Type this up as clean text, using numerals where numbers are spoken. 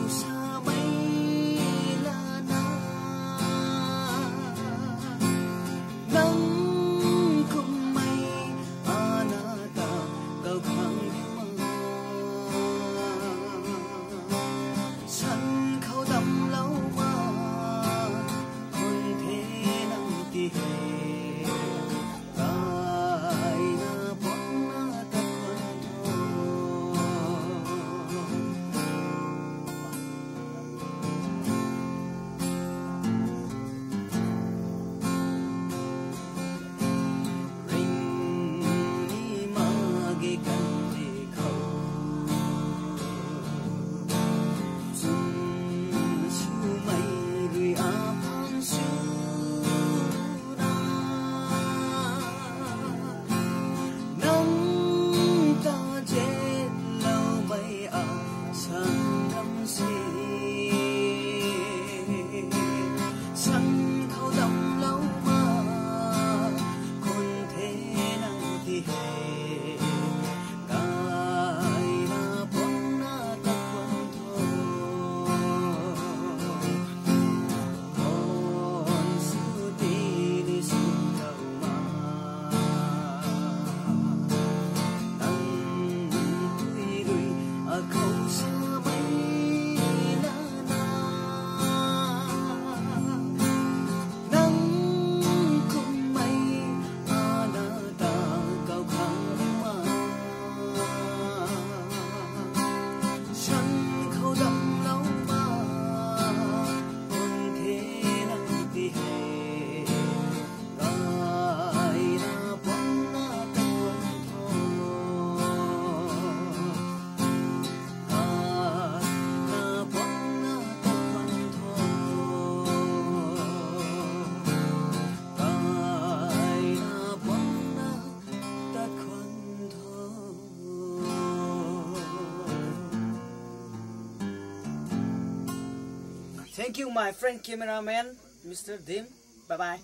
sa mấy là na nắng cùng mây anata câu khangฉันเขาดำเล่ามาคนเทนังที่เหตายนาปนนาตะคนโทริงนี่มาเกกันที่เขาThank you, my friend cameraman, Mr. Dim. Bye bye.